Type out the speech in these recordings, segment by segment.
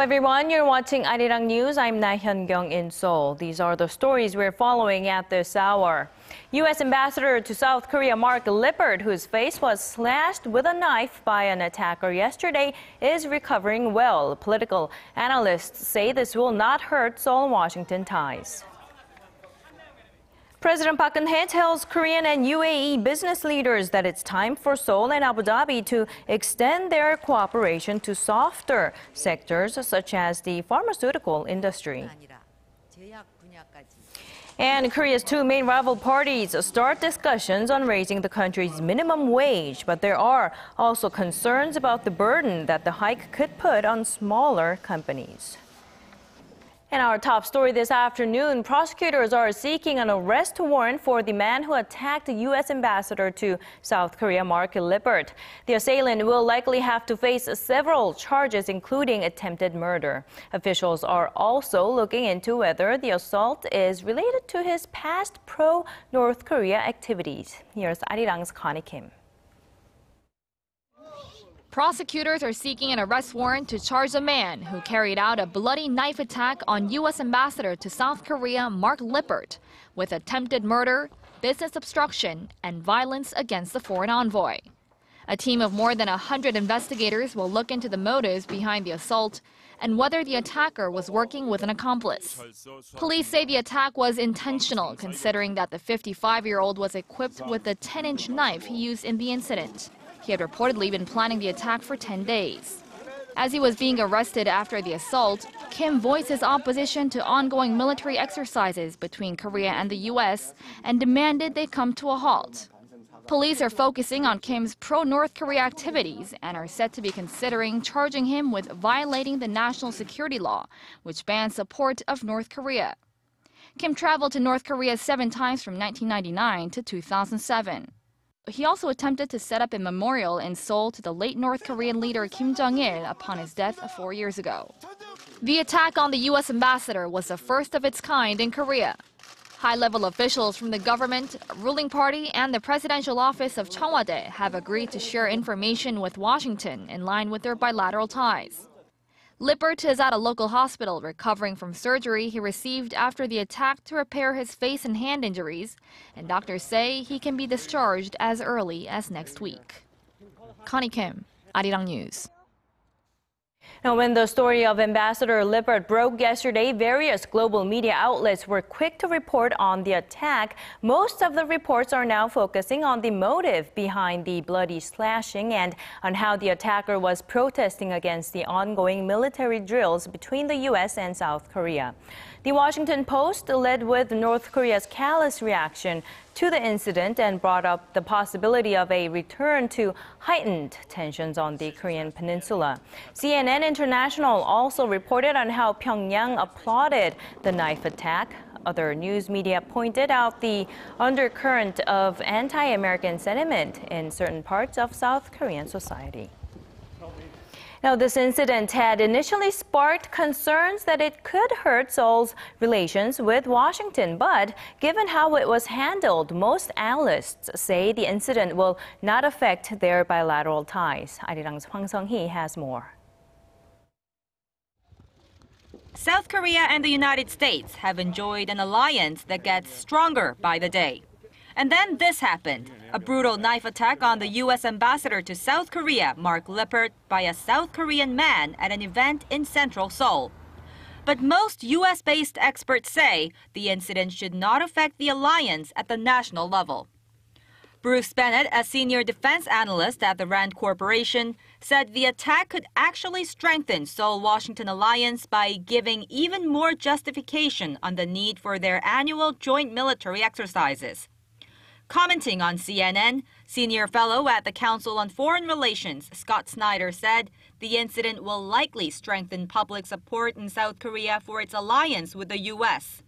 everyone, you're watching ARIRANG News. I'm Laah Hyun-kyung in Seoul. These are the stories we're following at this hour. U.S. Ambassador to South Korea Mark Lippert, whose face was slashed with a knife by an attacker yesterday, is recovering well. Political analysts say this will not hurt Seoul-Washington ties. President Park Geun-hye tells Korean and UAE business leaders that it's time for Seoul and Abu Dhabi to extend their cooperation to softer sectors such as the pharmaceutical industry. And Korea's two main rival parties start discussions on raising the country's minimum wage, but there are also concerns about the burden that the hike could put on smaller companies. In our top story this afternoon, prosecutors are seeking an arrest warrant for the man who attacked the U.S. ambassador to South Korea, Mark Lippert. The assailant will likely have to face several charges, including attempted murder. Officials are also looking into whether the assault is related to his past pro-North Korea activities. Here's Arirang's Connie Kim. Prosecutors are seeking an arrest warrant to charge a man who carried out a bloody knife attack on U.S. Ambassador to South Korea Mark Lippert with attempted murder, business obstruction, and violence against the foreign envoy. A team of more than 100 investigators will look into the motives behind the assault and whether the attacker was working with an accomplice. Police say the attack was intentional, considering that the 55-year-old was equipped with the 10-inch knife he used in the incident. He had reportedly been planning the attack for 10 days. As he was being arrested after the assault, Kim voiced his opposition to ongoing military exercises between Korea and the U.S. and demanded they come to a halt. Police are focusing on Kim's pro-North Korea activities and are said to be considering charging him with violating the national security law, which bans support of North Korea. Kim traveled to North Korea 7 times from 1999 to 2007. He also attempted to set up a memorial in Seoul to the late North Korean leader Kim Jong-il upon his death 4 years ago. The attack on the U.S. ambassador was the first of its kind in Korea. High-level officials from the government, ruling party, and the presidential office of Cheongwade have agreed to share information with Washington in line with their bilateral ties. Lippert is at a local hospital recovering from surgery he received after the attack to repair his face and hand injuries, and doctors say he can be discharged as early as next week. Connie Kim, ARIRANG News. Now, when the story of Ambassador Lippert broke yesterday, various global media outlets were quick to report on the attack. Most of the reports are now focusing on the motive behind the bloody slashing and on how the attacker was protesting against the ongoing military drills between the U.S. and South Korea. The Washington Post led with North Korea's callous reaction to the incident and brought up the possibility of a return to heightened tensions on the Korean peninsula. CNN International also reported on how Pyongyang applauded the knife attack. Other news media pointed out the undercurrent of anti-American sentiment in certain parts of South Korean society. Now, this incident had initially sparked concerns that it could hurt Seoul's relations with Washington, but given how it was handled, most analysts say the incident will not affect their bilateral ties. ARIRANG's Hwang Sung-hee has more. South Korea and the United States have enjoyed an alliance that gets stronger by the day. And then this happened, a brutal knife attack on the U.S. ambassador to South Korea, Mark Lippert, by a South Korean man at an event in central Seoul. But most U.S.-based experts say the incident should not affect the alliance at the national level. Bruce Bennett, a senior defense analyst at the RAND Corporation, said the attack could actually strengthen Seoul-Washington alliance by giving even more justification on the need for their annual joint military exercises. Commenting on CNN, senior fellow at the Council on Foreign Relations, Scott Snyder, said the incident will likely strengthen public support in South Korea for its alliance with the U.S.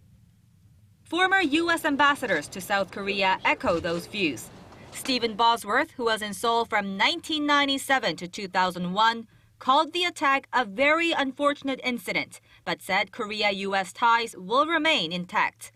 Former U.S. ambassadors to South Korea echo those views. Stephen Bosworth, who was in Seoul from 1997 to 2001, called the attack a very unfortunate incident, but said Korea-U.S. ties will remain intact.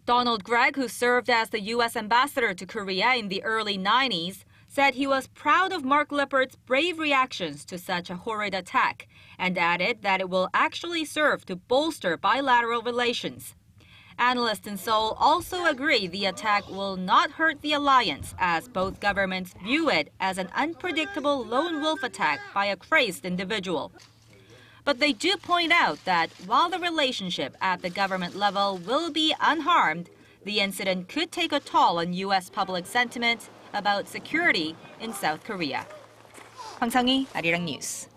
Donald Gregg, who served as the U.S. ambassador to Korea in the early 90s, said he was proud of Mark Lippert's brave reactions to such a horrid attack and added that it will actually serve to bolster bilateral relations. Analysts in Seoul also agree the attack will not hurt the alliance, as both governments view it as an unpredictable lone wolf attack by a crazed individual. But they do point out that while the relationship at the government level will be unharmed, the incident could take a toll on U.S. public sentiment about security in South Korea. 황성희, 아리랑 뉴스.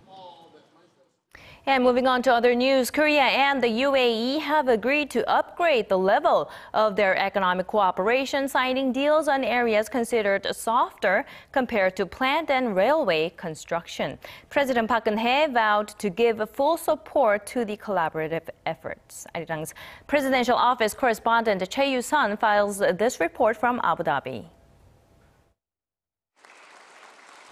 And moving on to other news, Korea and the UAE have agreed to upgrade the level of their economic cooperation, signing deals on areas considered softer compared to plant and railway construction. President Park Geun-hye vowed to give full support to the collaborative efforts. Arirang's presidential office correspondent Choi Yoo-sun files this report from Abu Dhabi.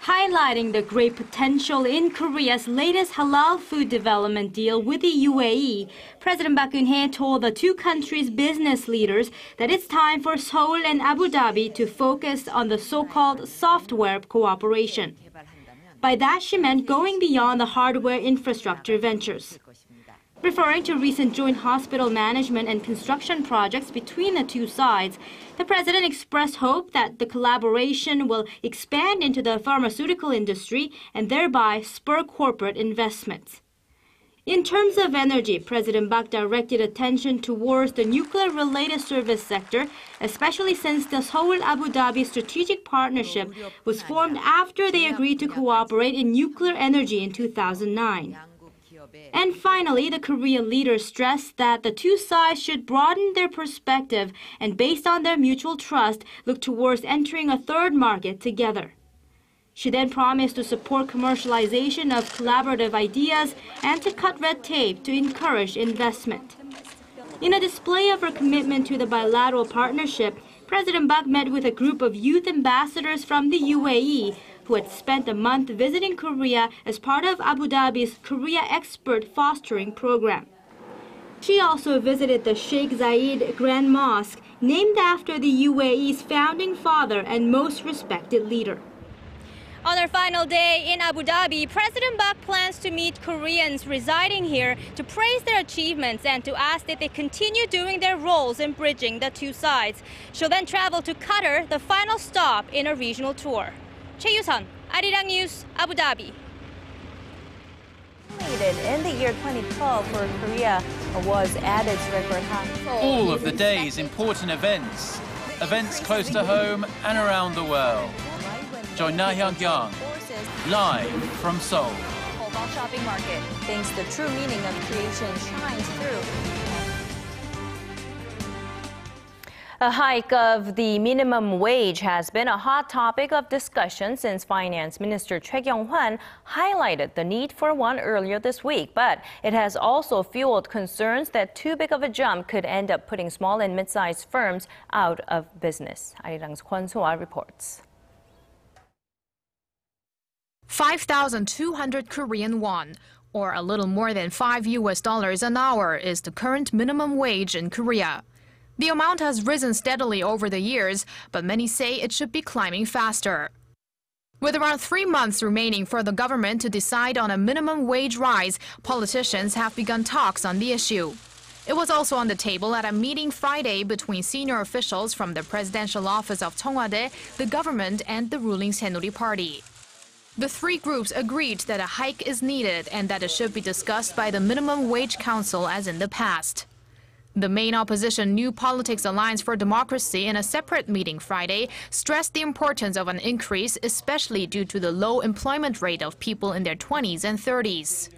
Highlighting the great potential in Korea's latest halal food development deal with the UAE, President Park Geun-hye told the two countries' business leaders that it's time for Seoul and Abu Dhabi to focus on the so-called software cooperation. By that, she meant going beyond the hardware infrastructure ventures. Referring to recent joint hospital management and construction projects between the two sides, the president expressed hope that the collaboration will expand into the pharmaceutical industry and thereby spur corporate investments. In terms of energy, President Park directed attention towards the nuclear-related service sector, especially since the Seoul-Abu Dhabi strategic partnership was formed after they agreed to cooperate in nuclear energy in 2009. And finally, the Korean leaders stressed that the two sides should broaden their perspective and, based on their mutual trust, look towards entering a third market together. She then promised to support commercialization of collaborative ideas and to cut red tape to encourage investment. In a display of her commitment to the bilateral partnership, President Park met with a group of youth ambassadors from the UAE who had spent a month visiting Korea as part of Abu Dhabi's Korea Expert Fostering Program. She also visited the Sheikh Zayed Grand Mosque, named after the UAE's founding father and most respected leader. On their final day in Abu Dhabi, President Park plans to meet Koreans residing here to praise their achievements and to ask that they continue doing their roles in bridging the two sides. She'll then travel to Qatar, the final stop in a regional tour. Choi Yoo-sun, ARIRANG News, Abu Dhabi. In the year 2012 for Korea was at its record high. All of the day's important events close to home and around the world. Join Laah Hyun-kyung live from Seoul. Global shopping market thinks the true meaning of creation shines through. A hike of the minimum wage has been a hot topic of discussion since Finance Minister Choi Kyung-hwan highlighted the need for one earlier this week. But it has also fueled concerns that too big of a jump could end up putting small and mid-sized firms out of business. Arirang's Kwon So-ah reports. 5,200 Korean won, or a little more than $5 an hour, is the current minimum wage in Korea. The amount has risen steadily over the years, but many say it should be climbing faster. With around 3 months remaining for the government to decide on a minimum wage rise, politicians have begun talks on the issue. It was also on the table at a meeting Friday between senior officials from the presidential office of Cheongwade, the government, and the ruling Saenuri Party. The three groups agreed that a hike is needed and that it should be discussed by the Minimum Wage Council as in the past. The main opposition New Politics Alliance for Democracy, in a separate meeting Friday, stressed the importance of an increase, especially due to the low employment rate of people in their 20s and 30s.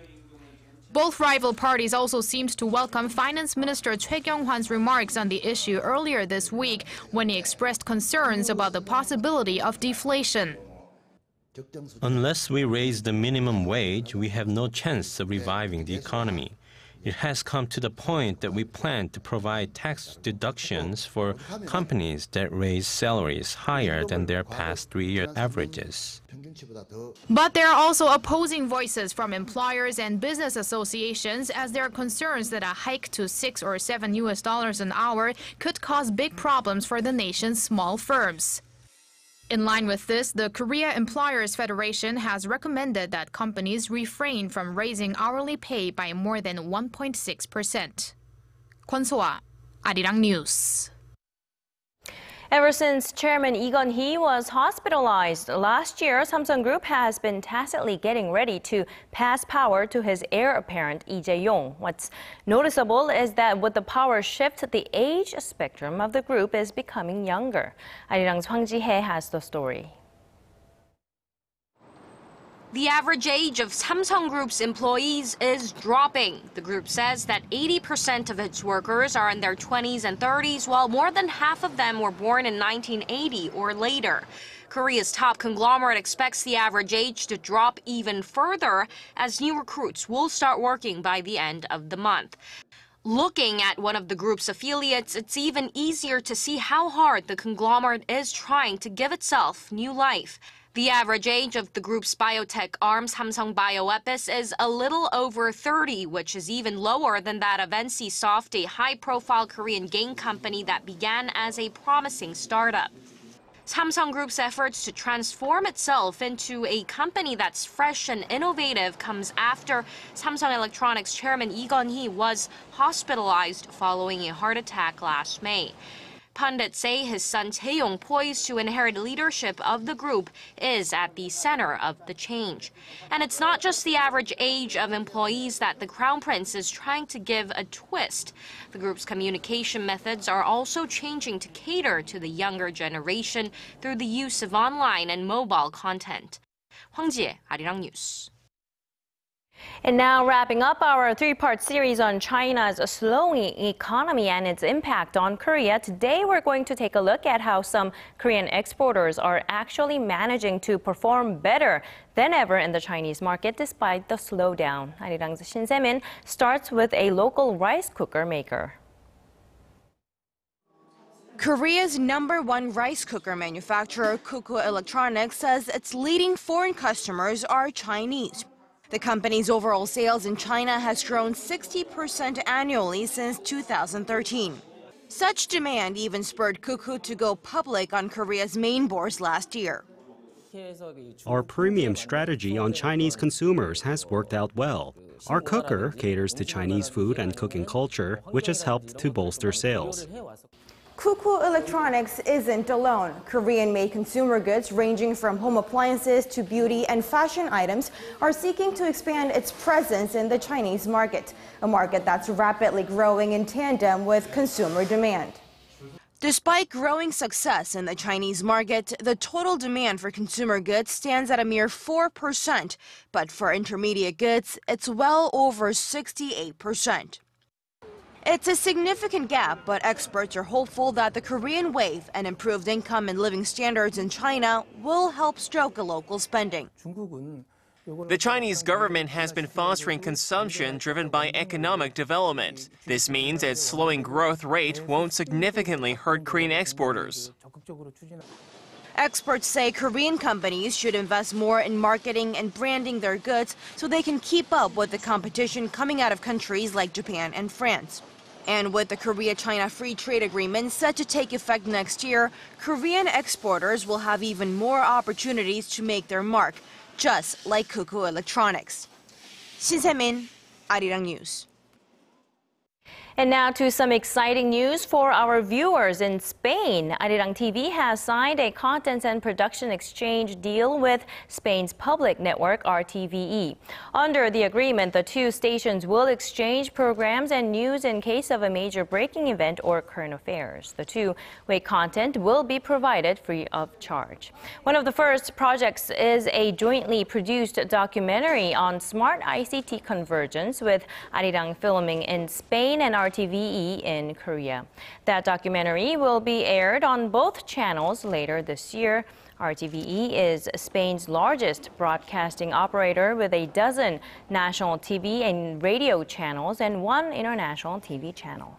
Both rival parties also seemed to welcome Finance Minister Choi Kyung-hwan's remarks on the issue earlier this week when he expressed concerns about the possibility of deflation. Unless we raise the minimum wage, we have no chance of reviving the economy. It has come to the point that we plan to provide tax deductions for companies that raise salaries higher than their past 3-year averages. But there are also opposing voices from employers and business associations, as there are concerns that a hike to $6 or $7 an hour could cause big problems for the nation's small firms. In line with this, the Korea Employers Federation has recommended that companies refrain from raising hourly pay by more than 1.6%. 권소아, 아리랑 뉴스. Ever since Chairman Lee Geun-hye was hospitalized last year, Samsung Group has been tacitly getting ready to pass power to his heir apparent Lee Jae-yong. What's noticeable is that with the power shift, the age spectrum of the group is becoming younger. Arirang's Hwang Ji-hye has the story. The average age of Samsung Group's employees is dropping. The group says that 80% of its workers are in their 20s and 30s, while more than half of them were born in 1980 or later. Korea's top conglomerate expects the average age to drop even further as new recruits will start working by the end of the month. Looking at one of the group's affiliates, it's even easier to see how hard the conglomerate is trying to give itself new life. The average age of the group's biotech arm, Samsung Bioepis, is a little over 30, which is even lower than that of NCSoft, a high-profile Korean game company that began as a promising startup. Samsung Group's efforts to transform itself into a company that's fresh and innovative comes after Samsung Electronics chairman Lee Geun-hye was hospitalized following a heart attack last May. Pundits say his son Tae-yong, poised to inherit leadership of the group, is at the center of the change. And it's not just the average age of employees that the Crown Prince is trying to give a twist. The group's communication methods are also changing to cater to the younger generation through the use of online and mobile content. Hwang Ji-hye, 아리랑 뉴스. And now wrapping up our three-part series on China's slowing economy and its impact on Korea, today we're going to take a look at how some Korean exporters are actually managing to perform better than ever in the Chinese market despite the slowdown. Arirang's Shin Se-min starts with a local rice cooker maker. Korea's #1 rice cooker manufacturer, Kuku Electronics, says its leading foreign customers are Chinese. The company's overall sales in China has grown 60% annually since 2013. Such demand even spurred Kuku to go public on Korea's main bourse last year. Our premium strategy on Chinese consumers has worked out well. Our cooker caters to Chinese food and cooking culture, which has helped to bolster sales. Kuku Electronics isn't alone. Korean-made consumer goods ranging from home appliances to beauty and fashion items are seeking to expand its presence in the Chinese market, a market that's rapidly growing in tandem with consumer demand. Despite growing success in the Chinese market, the total demand for consumer goods stands at a mere 4%, but for intermediate goods, it's well over 68%. It's a significant gap, but experts are hopeful that the Korean wave and improved income and living standards in China will help stoke local spending. The Chinese government has been fostering consumption driven by economic development. This means its slowing growth rate won't significantly hurt Korean exporters. Experts say Korean companies should invest more in marketing and branding their goods so they can keep up with the competition coming out of countries like Japan and France. And with the Korea-China Free Trade Agreement set to take effect next year, Korean exporters will have even more opportunities to make their mark, just like Kuku Electronics. Shin Se-min, 아리랑 뉴스. And now to some exciting news for our viewers in Spain. Arirang TV has signed a content and production exchange deal with Spain's public network RTVE. Under the agreement, the two stations will exchange programs and news in case of a major breaking event or current affairs. The two-way content will be provided free of charge. One of the first projects is a jointly produced documentary on smart ICT convergence with Arirang filming in Spain and RTVE in Korea. That documentary will be aired on both channels later this year. RTVE is Spain's largest broadcasting operator with a dozen national TV and radio channels and one international TV channel.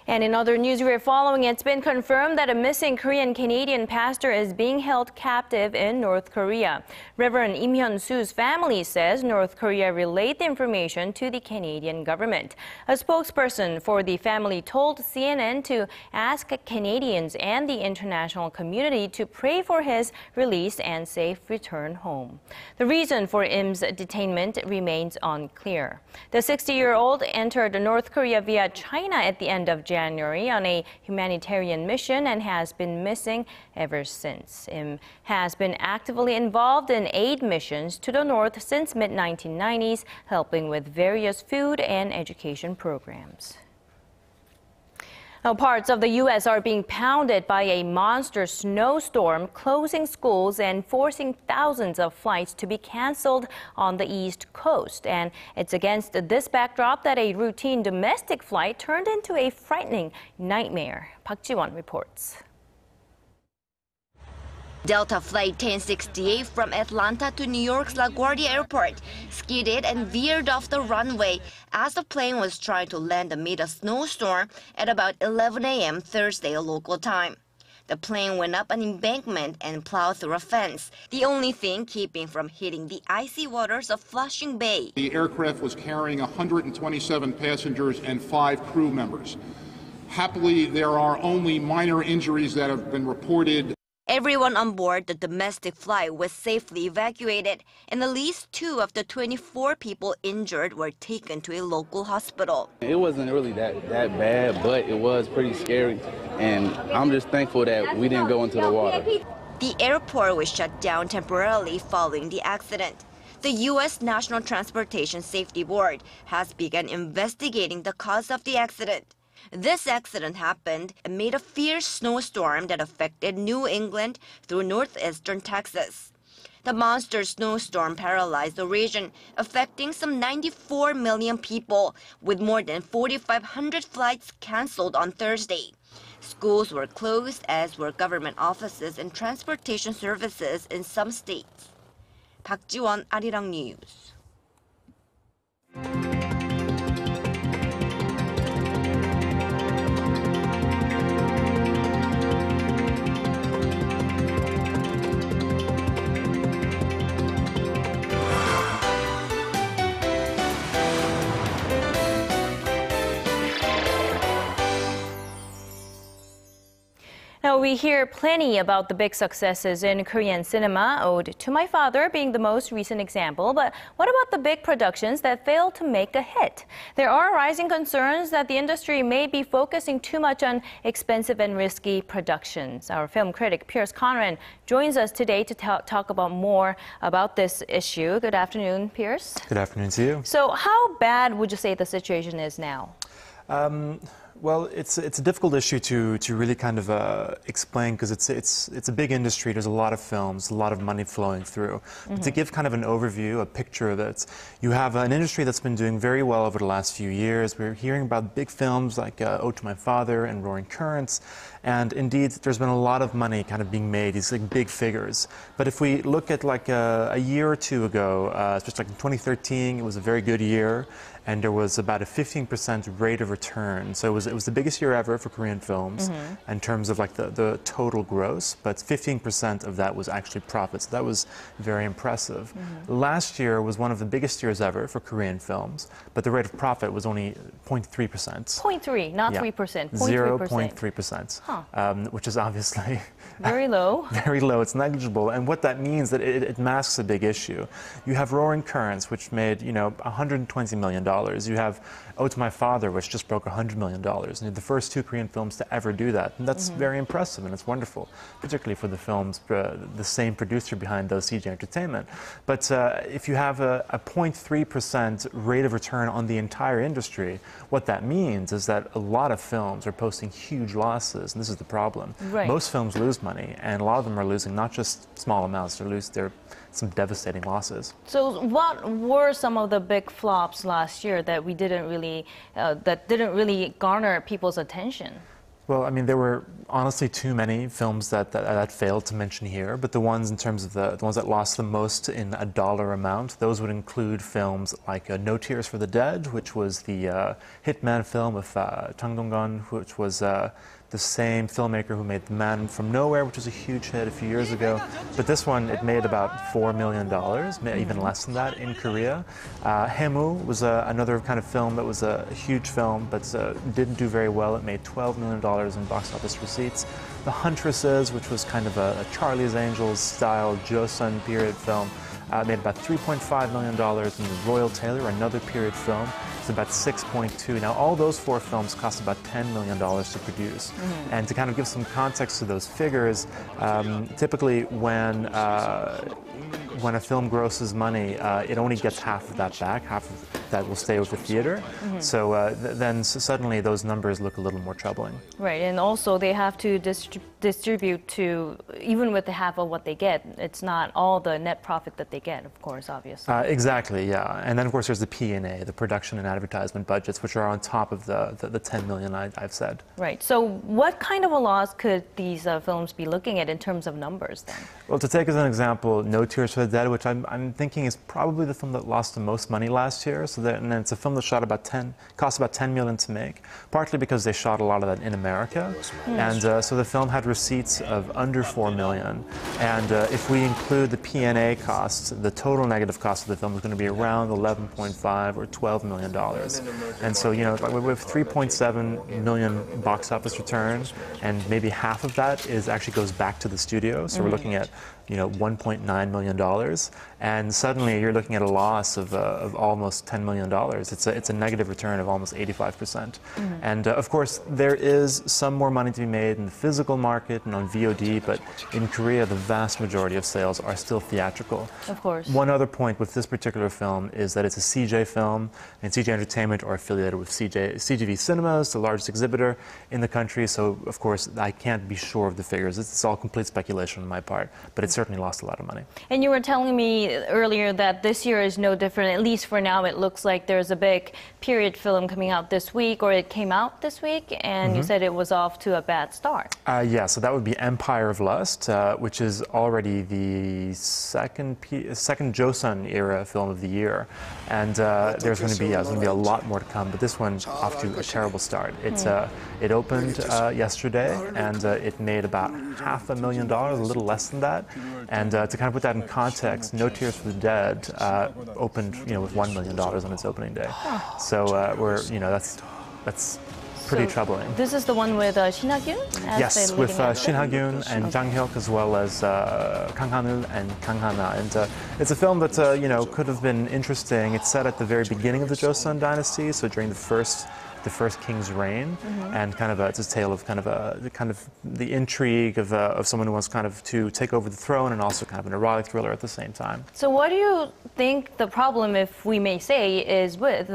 And in other news we're following, it's been confirmed that a missing Korean-Canadian pastor is being held captive in North Korea. Reverend Im Hyun-su's family says North Korea relayed the information to the Canadian government. A spokesperson for the family told CNN to ask Canadians and the international community to pray for his release and safe return home. The reason for Im's detainment remains unclear. The 60-year-old entered North Korea via China at the end of January on a humanitarian mission and has been missing ever since. Im has been actively involved in aid missions to the north since mid-1990s, helping with various food and education programs. Now, parts of the U.S. are being pounded by a monster snowstorm, closing schools and forcing thousands of flights to be canceled on the East Coast. And it's against this backdrop that a routine domestic flight turned into a frightening nightmare. Park Ji-won reports. Delta Flight 1068 from Atlanta to New York's LaGuardia Airport skidded and veered off the runway as the plane was trying to land amid a snowstorm at about 11 a.m. Thursday local time. The plane went up an embankment and plowed through a fence, the only thing keeping from hitting the icy waters of Flushing Bay. The aircraft was carrying 127 passengers and 5 crew members. Happily, there are only minor injuries that have been reported. Everyone on board the domestic flight was safely evacuated, and at least 2 of the 24 people injured were taken to a local hospital. It wasn't really that bad, but it was pretty scary, and I'm just thankful that we didn't go into the water. The airport was shut down temporarily following the accident. The U.S. National Transportation Safety Board has begun investigating the cause of the accident. This accident happened amid a fierce snowstorm that affected New England through northeastern Texas. The monster snowstorm paralyzed the region, affecting some 94 million people, with more than 4,500 flights canceled on Thursday. Schools were closed, as were government offices and transportation services in some states. Park Ji-won, ARIRANG News. Now, we hear plenty about the big successes in Korean cinema, Ode to My Father being the most recent example. But what about the big productions that failed to make a hit? There are rising concerns that the industry may be focusing too much on expensive and risky productions. Our film critic, Conran, joins us today to talk about more about this issue. Good afternoon, Pierce. Good afternoon to you. So how bad would you say the situation is now? Well, it's a difficult issue to really kind of explain, because it's a big industry. There's a lot of films, a lot of money flowing through. But to give kind of an overview, a picture of it, you have an industry that's been doing very well over the last few years. We're hearing about big films like Ode to My Father and Roaring Currents, and indeed there's been a lot of money kind of being made, these like big figures. But if we look at like a year or two ago, especially like in 2013, it was a very good year, and there was about a 15% rate of return. So it was the biggest year ever for Korean films in terms of like the total gross, but 15% of that was actually profit. So that was very impressive. Last year was one of the biggest years ever for Korean films, but the rate of profit was only 0.3%. 0.3, not 3%. 0.3%, which is obviously very low. Very low. It's negligible, and what that means that it masks a big issue. You have Roaring Currents, which made $120 million. You have Ode to My Father, which just broke $100 million. And the first 2 Korean films to ever do that. And that's very impressive, and it's wonderful, particularly for the films, the same producer behind those, CJ Entertainment. But if you have a 0.3% rate of return on the entire industry, what that means is that a lot of films are posting huge losses, and this is the problem. Right. Most films lose money, and a lot of them are losing not just small amounts, they're some devastating losses. So what were some of the big flops last year that we didn't really garner people's attention? Well, I mean, there were honestly too many films that failed to mention here, but the ones in terms of the ones that lost the most in a dollar amount, those would include films like No Tears for the Dead, which was the Hitman film with Chang Dong-gun, which was the same filmmaker who made The Man from Nowhere, which was a huge hit a few years ago. But this one, it made about $4 million, even less than that in Korea. Haemu was another kind of film that was a huge film, but didn't do very well. It made $12 million in box office receipts. The Huntresses, which was kind of a Charlie's Angels style Joseon period film, made about $3.5 million. And The Royal Tailor, another period film, it's about 6.2. Now, all those 4 films cost about $10 million to produce. And to kind of give some context to those figures, typically when a film grosses money, it only gets half of that back, half of that will stay with the theater. So then suddenly those numbers look a little more troubling. Right, and also they have to distribute to, even with the half of what they get, it's not all the net profit that they get, of course, obviously. Exactly, yeah. And then, of course, there's the P&A, the production and advertisement budgets, which are on top of the 10 million I've said. Right, so what kind of a loss could these films be looking at in terms of numbers then? Well, to take as an example, No Tears for the Dead, which I'm thinking is probably the film that lost the most money last year. So and it's a film that cost about 10 million to make, partly because they shot a lot of that in America. And so the film had receipts of under 4 million. And if we include the P&A costs, the total negative cost of the film is going to be around 11.5 or $12 million. And so, you know, with 3.7 million box office returns, and maybe half of that actually goes back to the studio. So we're looking at, you know, $1.9 million. And suddenly you're looking at a loss of almost $10 million. It's a negative return of almost 85%. And of course, there is some more money to be made in the physical market and on VOD, but in Korea, the vast majority of sales are still theatrical. Of course. One other point with this particular film is that it's a CJ film, and CJ Entertainment are affiliated with CGV Cinemas, the largest exhibitor in the country. So, of course, I can't be sure of the figures. It's all complete speculation on my part, but it certainly lost a lot of money. And you were telling me earlier that this year is no different. At least for now, it looks like there's a big period film coming out this week, or it came out this week, and you said it was off to a bad start. Yeah, so that would be Empire of Lust, which is already the second Joseon era film of the year, and there's going to be a lot more to come. But this one's off to a terrible start. It opened yesterday, and it made about $500,000, a little less than that. And to kind of put that in context, No Tears for the Dead opened, you know, with $1 million on its opening day. So that's pretty troubling. This is the one with Shin Ha-gyun? Yes, with Shin Ha-gyun and Jang Hyuk, as well as Kang Han-eul and Kang Han-na. And it's a film that you know, could have been interesting. It's set at the very beginning of the Joseon dynasty, so during the first king's reign, and kind of it's a tale of kind of the intrigue of someone who wants kind of to take over the throne, and also kind of an erotic thriller at the same time. So what do you think the problem, if we may say, is with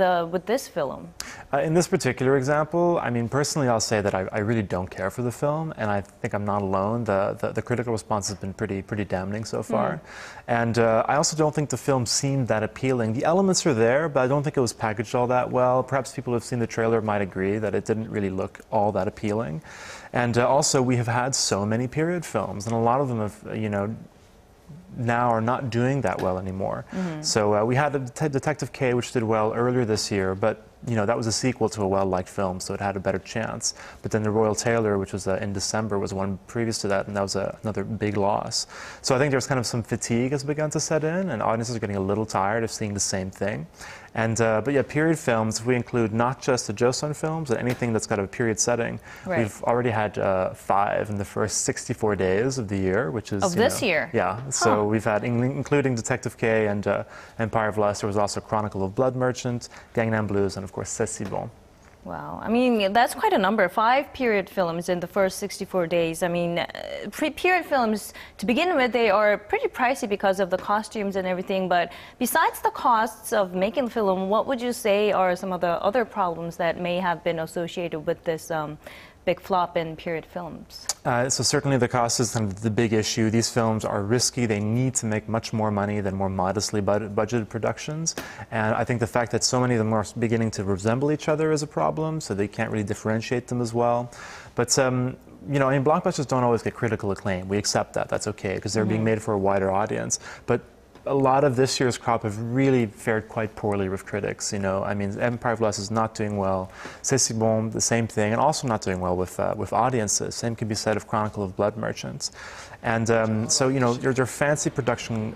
this film? In this particular example, I mean, personally, I'll say that I really don't care for the film, and I think I'm not alone. The critical response has been pretty damning so far, and I also don't think the film seemed that appealing. The elements are there, but I don't think it was packaged all that well. Perhaps people who have seen the trailer might agree that it didn't really look all that appealing. And also, we have had so many period films, and a lot of them have, you know, now are not doing that well anymore. So we had Detective K, which did well earlier this year, but you know, that was a sequel to a well-liked film, so it had a better chance. But then The Royal Tailor, which was in December, was one previous to that, and that was another big loss. So I think there's kind of some fatigue has begun to set in, and audiences are getting a little tired of seeing the same thing. And but yeah, period films, we include not just the Joseon films, but anything that's got a period setting. Right. We've already had 5 in the first 64 days of the year, which is this year. Yeah. So we've had, including Detective K and Empire of Lust. There was also Chronicle of Blood Merchant, Gangnam Blues, and of course C'est Si Bon. Wow, I mean, that's quite a number. 5 period films in the first 64 days. I mean, period films, to begin with, they are pretty pricey because of the costumes and everything. But besides the costs of making the film, what would you say are some of the other problems that may have been associated with this big flop in period films? So certainly the cost is kind of the big issue. These films are risky. They need to make much more money than more modestly budgeted productions. And I think the fact that so many of them are beginning to resemble each other is a problem, so they can't really differentiate them as well. But you know, I mean, blockbusters don't always get critical acclaim. We accept that. That's okay, because they're being made for a wider audience. But a lot of this year's crop have really fared quite poorly with critics. You know, I mean, Empire of Lust is not doing well. C'est si bon, the same thing, and also not doing well with audiences. Same can be said of Chronicle of Blood Merchants. And so, you know, their fancy production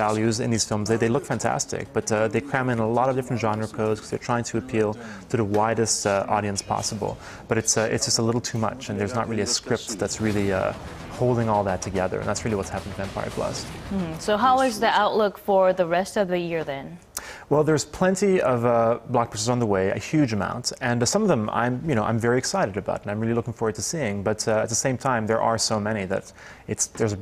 values in these films, they look fantastic, but they cram in a lot of different genre codes because they're trying to appeal to the widest audience possible. But it's just a little too much, and there's not really a script that's really holding all that together, and that's really what's happened with Empire of Lust. So how is the outlook for the rest of the year then? Well, there's plenty of blockbusters on the way, a huge amount, and some of them I'm very excited about, and I'm really looking forward to seeing. But at the same time, there are so many that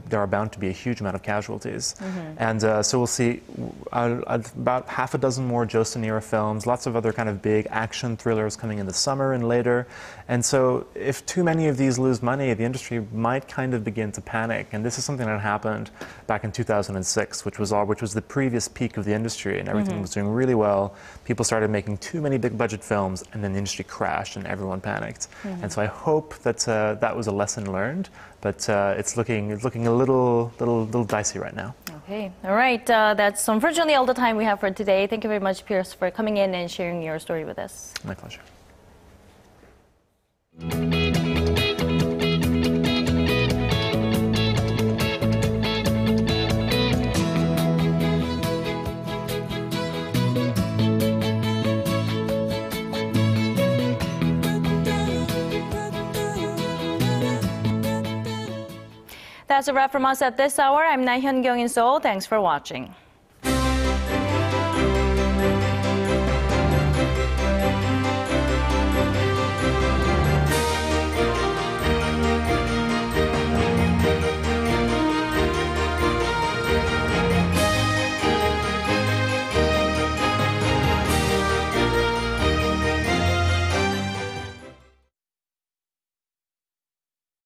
there are bound to be a huge amount of casualties. And so we'll see about half a dozen more Joseon-era films, lots of other kind of big action thrillers coming in the summer and later. And so if too many of these lose money, the industry might kind of begin to panic. And this is something that happened back in 2006, which was the previous peak of the industry, and everything was doing really well. People started making too many big budget films, and then the industry crashed and everyone panicked. And so I hope that that was a lesson learned, but it's looking a little dicey right now. Okay, all right. That's unfortunately all the time we have for today. Thank you very much, Pierce, for coming in and sharing your story with us. My pleasure. That's a wrap from us at this hour. I'm Laah Hyun-kyung in Seoul. Thanks for watching.